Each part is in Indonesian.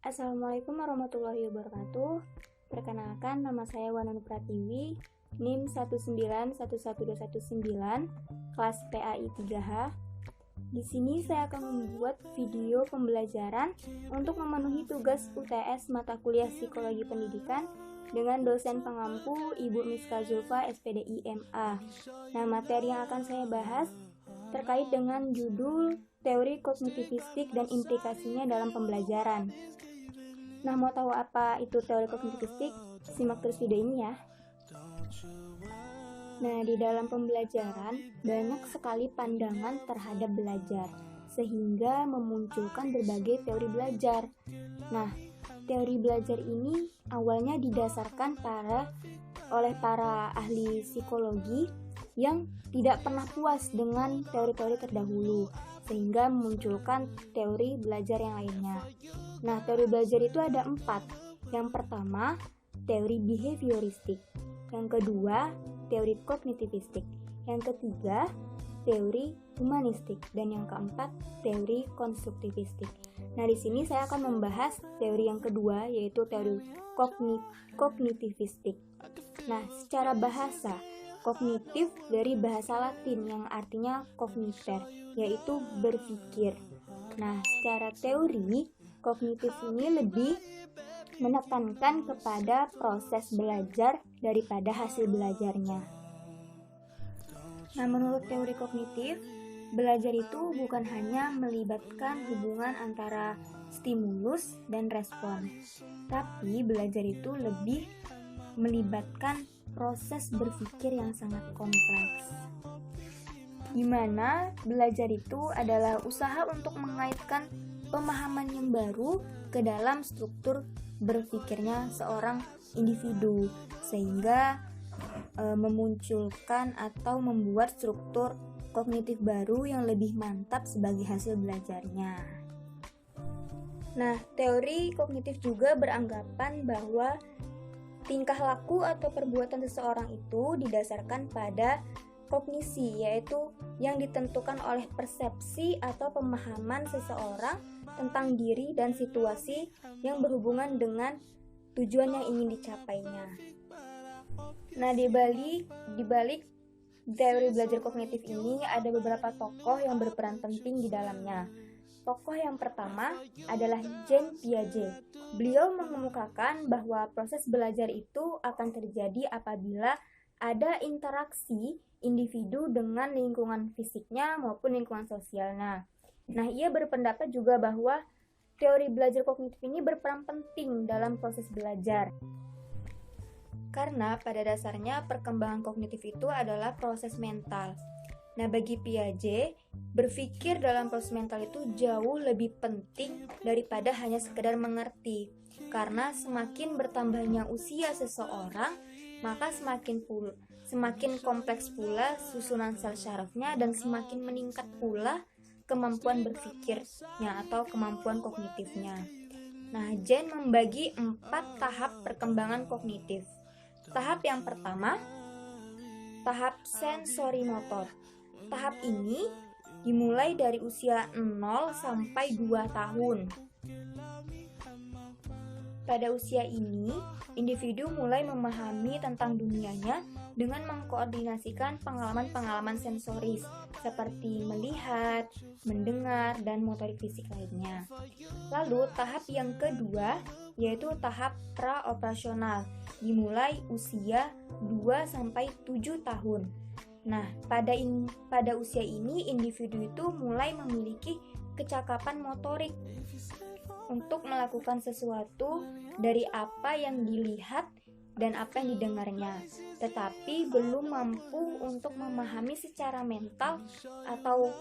Assalamualaikum warahmatullahi wabarakatuh. Perkenalkan, nama saya Wananu Pratiwi, NIM 1911219, kelas PAI 3H. Di sini saya akan membuat video pembelajaran untuk memenuhi tugas UTS mata kuliah Psikologi Pendidikan dengan dosen pengampu Ibu Miska Zulfa, SPDI MA. Nah, materi yang akan saya bahas terkait dengan judul teori kognitivistik dan implikasinya dalam pembelajaran. Nah, mau tahu apa itu teori kognitivistik? Simak terus video ini ya. Nah, di dalam pembelajaran banyak sekali pandangan terhadap belajar, sehingga memunculkan berbagai teori belajar. Nah, teori belajar ini awalnya didasarkan oleh para ahli psikologi yang tidak pernah puas dengan teori-teori terdahulu, sehingga memunculkan teori belajar yang lainnya. Nah, teori belajar itu ada 4. Yang pertama, teori behavioristik. Yang kedua, teori kognitivistik. Yang ketiga, teori humanistik. Dan yang keempat, teori konstruktivistik. Nah, di sini saya akan membahas teori yang kedua, yaitu teori kognitivistik. Nah, secara bahasa, kognitif dari bahasa Latin yang artinya cogniter, yaitu berpikir. Nah, secara teori, kognitif ini lebih menekankan kepada proses belajar daripada hasil belajarnya. Nah, menurut teori kognitif, belajar itu bukan hanya melibatkan hubungan antara stimulus dan respon, tapi belajar itu lebih melibatkan proses berpikir yang sangat kompleks, di mana belajar itu adalah usaha untuk mengaitkan pemahaman yang baru ke dalam struktur berpikirnya seorang individu, sehingga memunculkan atau membuat struktur kognitif baru yang lebih mantap sebagai hasil belajarnya. Nah, teori kognitif juga beranggapan bahwa tingkah laku atau perbuatan seseorang itu didasarkan pada kognisi, yaitu yang ditentukan oleh persepsi atau pemahaman seseorang tentang diri dan situasi yang berhubungan dengan tujuan yang ingin dicapainya. Nah, di balik teori belajar kognitif ini ada beberapa tokoh yang berperan penting di dalamnya. Tokoh yang pertama adalah Jean Piaget. Beliau mengemukakan bahwa proses belajar itu akan terjadi apabila ada interaksi individu dengan lingkungan fisiknya maupun lingkungan sosialnya. Nah, ia berpendapat juga bahwa teori belajar kognitif ini berperan penting dalam proses belajar. Karena pada dasarnya perkembangan kognitif itu adalah proses mental. Nah, bagi Piaget, berpikir dalam proses mental itu jauh lebih penting daripada hanya sekedar mengerti. Karena semakin bertambahnya usia seseorang, maka semakin kompleks pula susunan sel syarafnya dan semakin meningkat pula kemampuan berpikirnya atau kemampuan kognitifnya. Nah, Jean membagi 4 tahap perkembangan kognitif. Tahap yang pertama, tahap sensorimotor. Tahap ini dimulai dari usia 0 sampai 2 tahun. Pada usia ini, individu mulai memahami tentang dunianya dengan mengkoordinasikan pengalaman-pengalaman sensoris seperti melihat, mendengar, dan motorik fisik lainnya. Lalu, tahap yang kedua yaitu tahap praoperasional, dimulai usia 2 sampai 7 tahun. Nah, pada usia ini individu itu mulai memiliki kecakapan motorik untuk melakukan sesuatu dari apa yang dilihat dan apa yang didengarnya, tetapi belum mampu untuk memahami secara mental atau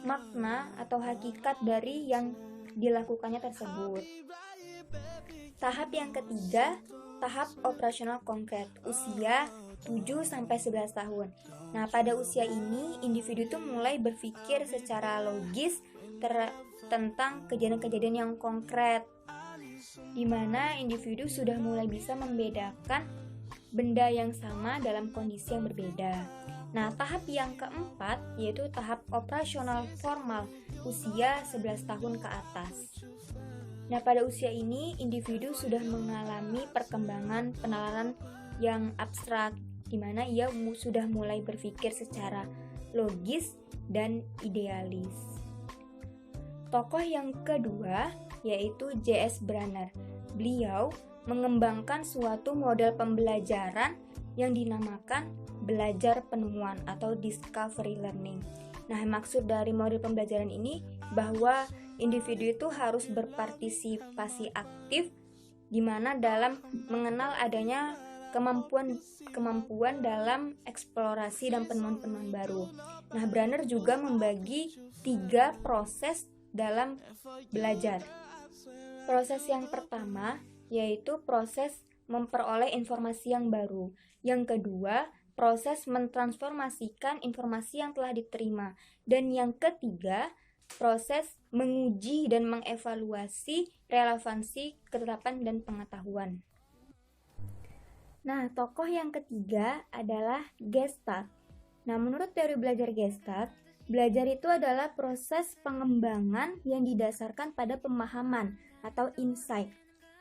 makna atau hakikat dari yang dilakukannya tersebut. Tahap yang ketiga, tahap operasional konkret, usia 7-11 tahun. Nah, pada usia ini, individu itu mulai berpikir secara logis tentang kejadian-kejadian yang konkret, di mana individu sudah mulai bisa membedakan benda yang sama dalam kondisi yang berbeda. Nah, tahap yang keempat yaitu tahap operasional formal, usia 11 tahun ke atas. Nah, pada usia ini individu sudah mengalami perkembangan penalaran yang abstrak, di mana ia sudah mulai berpikir secara logis dan idealis. Tokoh yang kedua yaitu J.S. Brunner. Beliau mengembangkan suatu model pembelajaran yang dinamakan belajar penemuan atau discovery learning. Nah, maksud dari model pembelajaran ini bahwa individu itu harus berpartisipasi aktif di mana dalam mengenal adanya kemampuan dalam eksplorasi dan penemuan-penemuan baru. Nah, Brunner juga membagi 3 proses dalam belajar. Proses yang pertama yaitu proses memperoleh informasi yang baru. Yang kedua, proses mentransformasikan informasi yang telah diterima. Dan yang ketiga, proses menguji dan mengevaluasi relevansi ketetapan dan pengetahuan. Nah, tokoh yang ketiga adalah Gestalt. Nah, menurut teori belajar Gestalt, belajar itu adalah proses pengembangan yang didasarkan pada pemahaman atau insight.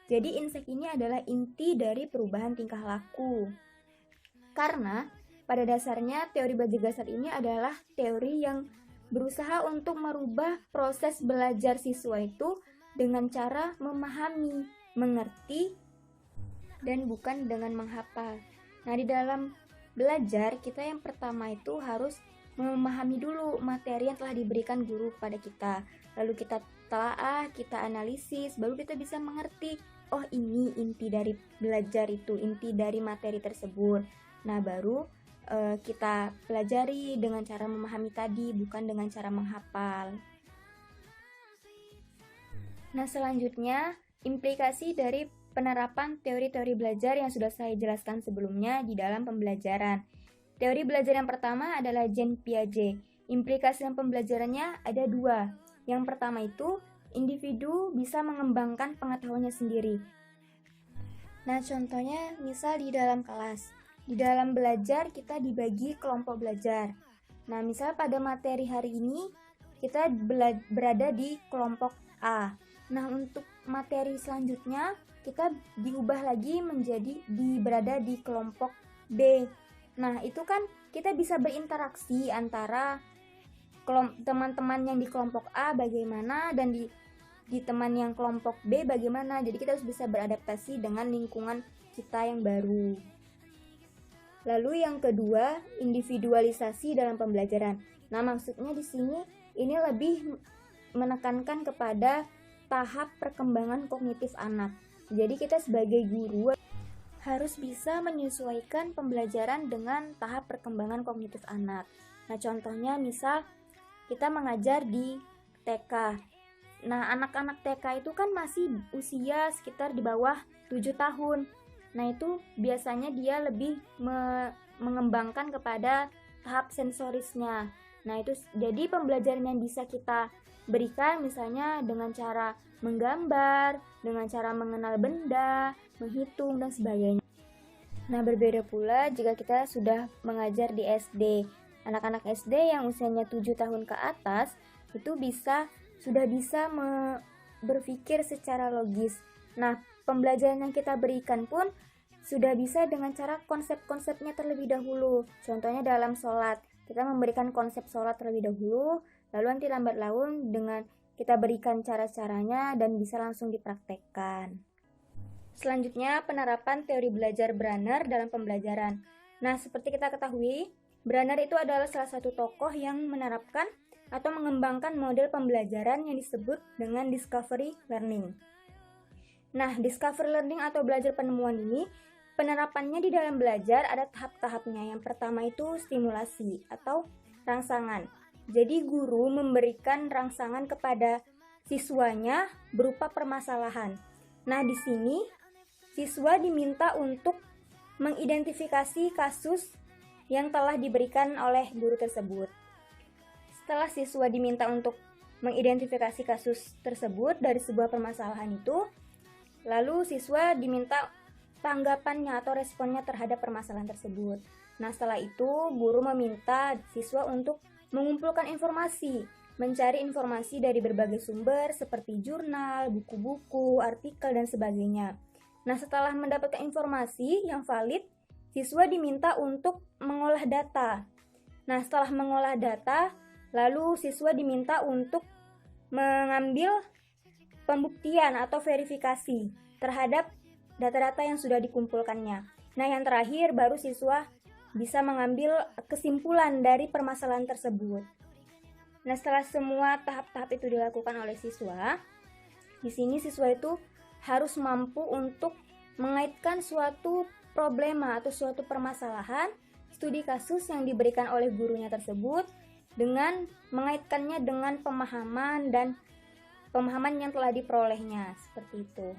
Jadi insight ini adalah inti dari perubahan tingkah laku. Karena pada dasarnya teori belajar Gestalt ini adalah teori yang berusaha untuk merubah proses belajar siswa itu dengan cara memahami, mengerti, dan bukan dengan menghafal. Nah, di dalam belajar kita yang pertama itu harus memahami dulu materi yang telah diberikan guru kepada kita. Lalu kita telaah, kita analisis, baru kita bisa mengerti, oh ini inti dari belajar itu, inti dari materi tersebut. Nah, baru kita pelajari dengan cara memahami tadi, bukan dengan cara menghafal. Nah, selanjutnya implikasi dari penerapan teori-teori belajar yang sudah saya jelaskan sebelumnya di dalam pembelajaran. Teori belajar yang pertama adalah Jean Piaget. Implikasi dalam pembelajarannya ada 2. Yang pertama itu, individu bisa mengembangkan pengetahuannya sendiri. Nah, contohnya misal di dalam kelas. Di dalam belajar kita dibagi kelompok belajar. Nah, misal pada materi hari ini kita berada di kelompok A. Nah, untuk materi selanjutnya kita diubah lagi menjadi berada di kelompok B. Nah, itu kan kita bisa berinteraksi antara teman-teman yang di kelompok A bagaimana dan di teman yang kelompok B bagaimana. Jadi kita harus bisa beradaptasi dengan lingkungan kita yang baru. Lalu yang kedua, individualisasi dalam pembelajaran. Nah, maksudnya di sini ini lebih menekankan kepada tahap perkembangan kognitif anak. Jadi kita sebagai guru harus bisa menyesuaikan pembelajaran dengan tahap perkembangan kognitif anak. Nah, contohnya misal kita mengajar di TK. Nah, anak-anak TK itu kan masih usia sekitar di bawah 7 tahun. Nah, itu biasanya dia lebih mengembangkan kepada tahap sensorisnya. Nah, itu jadi pembelajaran yang bisa kita berikan misalnya dengan cara menggambar, dengan cara mengenal benda, menghitung, dan sebagainya. Nah, berbeda pula jika kita sudah mengajar di SD. Anak-anak SD yang usianya 7 tahun ke atas itu sudah bisa berpikir secara logis. Nah, pembelajaran yang kita berikan pun sudah bisa dengan cara konsep-konsepnya terlebih dahulu. Contohnya dalam sholat, kita memberikan konsep sholat terlebih dahulu, lalu nanti lambat laun dengan kita berikan cara-caranya dan bisa langsung dipraktekkan. Selanjutnya, penerapan teori belajar Brunner dalam pembelajaran. Nah, seperti kita ketahui, Brunner itu adalah salah satu tokoh yang menerapkan atau mengembangkan model pembelajaran yang disebut dengan discovery learning. Nah, discovery learning atau belajar penemuan ini, penerapannya di dalam belajar ada tahap-tahapnya. Yang pertama itu stimulasi atau rangsangan. Jadi guru memberikan rangsangan kepada siswanya berupa permasalahan. Nah, di sini siswa diminta untuk mengidentifikasi kasus yang telah diberikan oleh guru tersebut. Setelah siswa diminta untuk mengidentifikasi kasus tersebut dari sebuah permasalahan itu, lalu siswa diminta tanggapannya atau responnya terhadap permasalahan tersebut. Nah, setelah itu guru meminta siswa untuk mengumpulkan informasi. mencari informasi dari berbagai sumber seperti jurnal, buku-buku, artikel, dan sebagainya. Nah, setelah mendapatkan informasi yang valid, siswa diminta untuk mengolah data. Nah, setelah mengolah data, lalu siswa diminta untuk mengambil pembuktian atau verifikasi terhadap data-data yang sudah dikumpulkannya. Nah, yang terakhir baru siswa bisa mengambil kesimpulan dari permasalahan tersebut. Nah, setelah semua tahap-tahap itu dilakukan oleh siswa, di sini siswa itu harus mampu untuk mengaitkan suatu problema atau suatu permasalahan studi kasus yang diberikan oleh gurunya tersebut dengan mengaitkannya dengan pemahaman yang telah diperolehnya, seperti itu.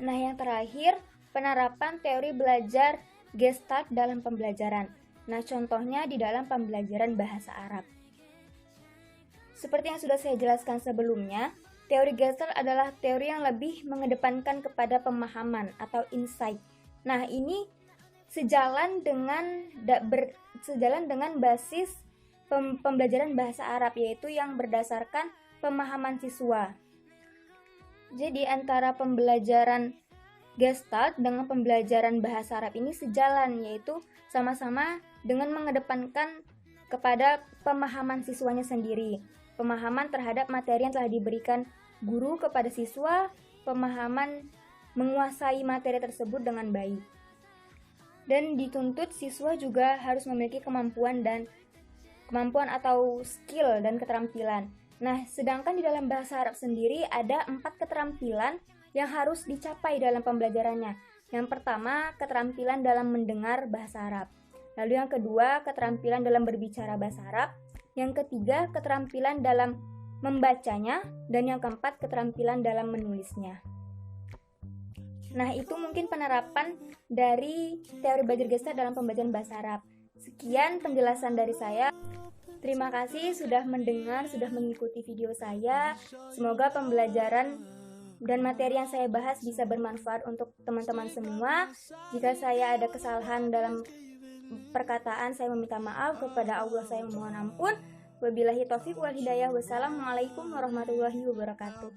Nah, yang terakhir, penerapan teori belajar Gestalt dalam pembelajaran. Nah, contohnya di dalam pembelajaran bahasa Arab. Seperti yang sudah saya jelaskan sebelumnya, teori Gestalt adalah teori yang lebih mengedepankan kepada pemahaman atau insight. Nah, ini sejalan dengan basis pembelajaran bahasa Arab, yaitu yang berdasarkan pemahaman siswa. Jadi antara pembelajaran Gestalt dengan pembelajaran bahasa Arab ini sejalan, yaitu sama-sama dengan mengedepankan kepada pemahaman siswanya sendiri, pemahaman terhadap materi yang telah diberikan guru kepada siswa, pemahaman menguasai materi tersebut dengan baik. Dan dituntut siswa juga harus memiliki kemampuan atau skill dan keterampilan. Nah, sedangkan di dalam bahasa Arab sendiri ada 4 keterampilan yang harus dicapai dalam pembelajarannya. Yang pertama, keterampilan dalam mendengar bahasa Arab. Lalu yang kedua, keterampilan dalam berbicara bahasa Arab. Yang ketiga, keterampilan dalam membacanya. Dan yang keempat, keterampilan dalam menulisnya. Nah, itu mungkin penerapan dari teori belajar Gestalt dalam pembelajaran bahasa Arab. Sekian penjelasan dari saya. Terima kasih sudah mendengar, sudah mengikuti video saya. Semoga pembelajaran dan materi yang saya bahas bisa bermanfaat untuk teman-teman semua. Jika saya ada kesalahan dalam perkataan, saya meminta maaf. Kepada Allah saya memohon ampun. Wabillahi taufiq wal hidayah. Wassalamualaikum warahmatullahi wabarakatuh.